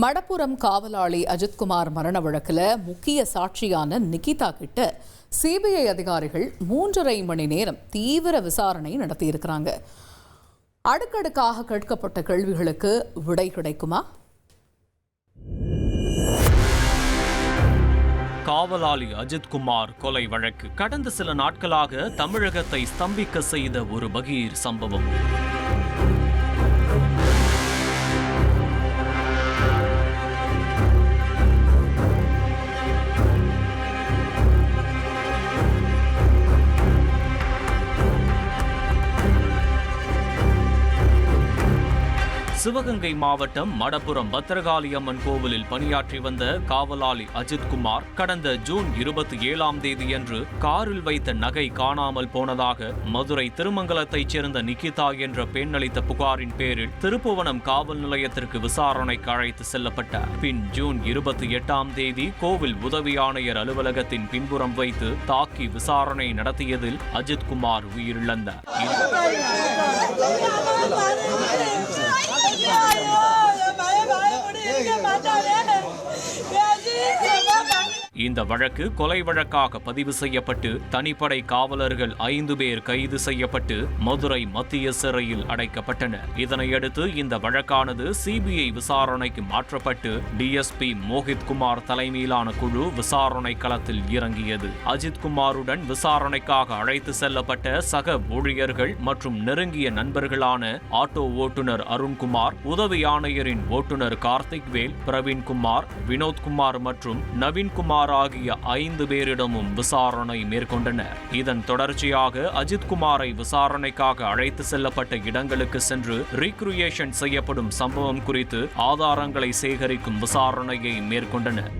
மடப்புரம் காவலாளி அஜித்குமார் மரண வழக்கில் முக்கிய சாட்சியான நிகிதா கிட்ட சிபிஐ அதிகாரிகள் 3.5 மணி நேரம் தீவிர விசாரணை நடத்தியிருக்கிறாங்க. அடுக்கடுக்காக கேட்கப்பட்ட கேள்விகளுக்கு விடை கிடைக்குமா? காவலாளி அஜித்குமார் கொலை வழக்கு கடந்த சில நாட்களாக தமிழகத்தை ஸ்தம்பிக்க செய்த ஒரு பகீர் சம்பவம். சிவகங்கை மாவட்டம் மடப்புரம் பத்திரகாளி அம்மன் கோவிலில் பணியாற்றி வந்த காவலாளி அஜித்குமார் கடந்த ஜூன் 27ஆம் தேதியன்று காரில் வைத்த நகை காணாமல் போனதாக மதுரை திருமங்கலத்தைச் சேர்ந்த நிகிதா என்ற பெண் அளித்த புகாரின் பேரில் திருப்புவனம் காவல் நிலையத்திற்கு விசாரணைக்கு அழைத்து செல்லப்பட்டார். பின் ஜூன் 28ஆம் தேதி கோவில் உதவி ஆணையர் அலுவலகத்தின் பின்புறம் வைத்து தாக்கி விசாரணை நடத்தியதில் அஜித்குமார் உயிரிழந்தார். இந்த வழக்கு கொலை வழக்காக பதிவு செய்யப்பட்டு தனிப்படை காவலர்கள் 5 பேர் கைது செய்யப்பட்டு மதுரை மத்திய சிறையில் அடைக்கப்பட்டனர். இதனையடுத்து இந்த வழக்கானது சிபிஐ விசாரணைக்கு மாற்றப்பட்டு டிஎஸ்பி மோஹித்குமார் தலைமையிலான குழு விசாரணை களத்தில் இறங்கியது. அஜித்குமாருடன் விசாரணைக்காக அழைத்து செல்லப்பட்ட சக ஊழியர்கள் மற்றும் நெருங்கிய நண்பர்களான ஆட்டோ ஓட்டுநர் அருண்குமார், உதவி ஆணையரின் ஓட்டுநர் கார்த்திக்வேல், பிரவீன்குமார், வினோத்குமார் மற்றும் நவீன்குமார் ஆகிய 5 பேரிடமும் விசாரணை மேற்கொண்டனர். இதன் தொடர்ச்சியாக அஜித்குமாரை விசாரணைக்காக அழைத்து செல்லப்பட்ட இடங்களுக்கு சென்று ரீக்ரியேஷன் செய்யப்படும் சம்பவம் குறித்து ஆதாரங்களை சேகரிக்கும் விசாரணையை மேற்கொண்டனர்.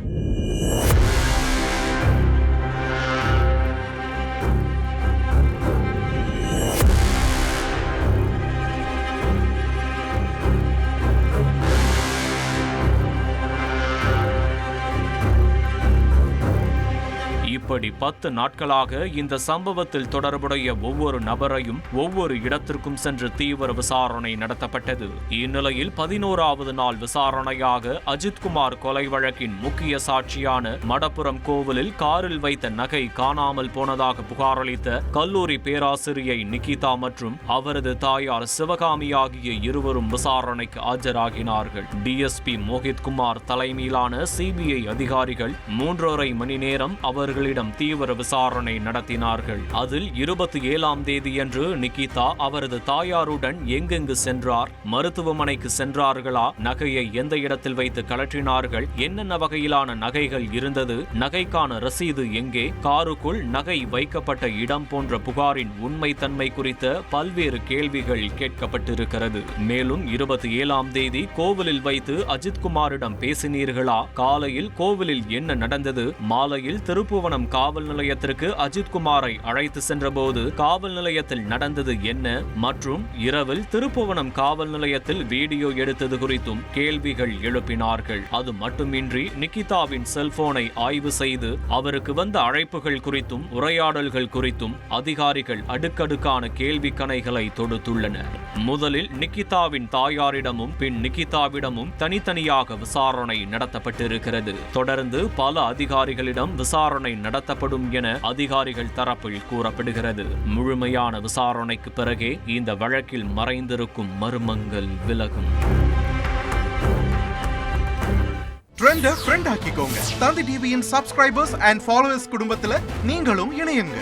இப்படி 10 நாட்களாக இந்த சம்பவத்தில் தொடர்புடைய ஒவ்வொரு நபரையும் ஒவ்வொரு இடத்திற்கும் சென்று தீவிர விசாரணை நடத்தப்பட்டது. இந்நிலையில் 11வது நாள் விசாரணையாக அஜித்குமார் கொலை வழக்கின் முக்கிய சாட்சியான மடப்புரம் கோவிலில் காரில் வைத்த நகை காணாமல் போனதாக புகாரளித்த கல்லூரி பேராசிரியை நிகிதா மற்றும் அவரது தாயார் சிவகாமி ஆகிய இருவரும் விசாரணைக்கு ஆஜராகினார்கள். டிஎஸ்பி மோஹித்குமார் தலைமையிலான சிபிஐ அதிகாரிகள் 3.5 மணி நேரம் அவர்களிடம் தீவிர விசாரணை நடத்தினார்கள். அதில் 27ஆம் தேதியன்று நிகிதா அவரது தாயாருடன் எங்கெங்கு சென்றார், மருத்துவமனைக்கு சென்றார்களா, நகையை எந்த இடத்தில் வைத்து கழற்றினார்கள், என்னென்ன வகையிலான நகைகள் இருந்தது, நகைக்கான ரசீது எங்கே, காருக்குள் நகை வைக்கப்பட்ட இடம் போன்ற புகாரின் உண்மைத்தன்மை குறித்த பல்வேறு கேள்விகள் கேட்கப்பட்டிருக்கிறது. மேலும் 27ஆம் தேதி கோவிலில் வைத்து அஜித்குமாரிடம் பேசினீர்களா, காலையில் கோவிலில் என்ன நடந்தது, மாலையில் திருப்புவனம் காவல் நிலையத்திற்கு அஜித்குமாரை அழைத்து சென்றபோது காவல் நிலையத்தில் நடந்தது என்ன மற்றும் இரவில் திருப்புவனம் காவல் நிலையத்தில் வீடியோ எடுத்தது குறித்தும் கேள்விகள் எழுப்பினார்கள். அது மட்டுமின்றி நிகிதாவின் செல்போனை ஆய்வு செய்து அவருக்கு வந்த அழைப்புகள் குறித்தும் உரையாடல்கள் குறித்தும் அதிகாரிகள் அடுக்கடுக்கான கேள்வி கணைகளை தொடுத்துள்ளனர். முதலில் நிகிதாவின் தாயாரிடமும் பின் நிகிதாவிடமும் தனித்தனியாக விசாரணை நடத்தப்பட்டிருக்கிறது. தொடர்ந்து பல அதிகாரிகளிடம் விசாரணை நடத்தப்படும் என அதிகாரிகள் தரப்பில் கூறப்படுகிறது. முழுமையான விசாரணைக்கு பிறகே இந்த வழக்கில் மறைந்திருக்கும் மர்மங்கள் விலகும். ட்ரெண்ட ஃப்ரெண்ட் ஆக்கிக்கோங்க. தந்தி டிவியின் சப்ஸ்கிரைபர்ஸ் அண்ட் ஃபாலோவர்ஸ் குடும்பத்துல நீங்களும் இணையுங்க.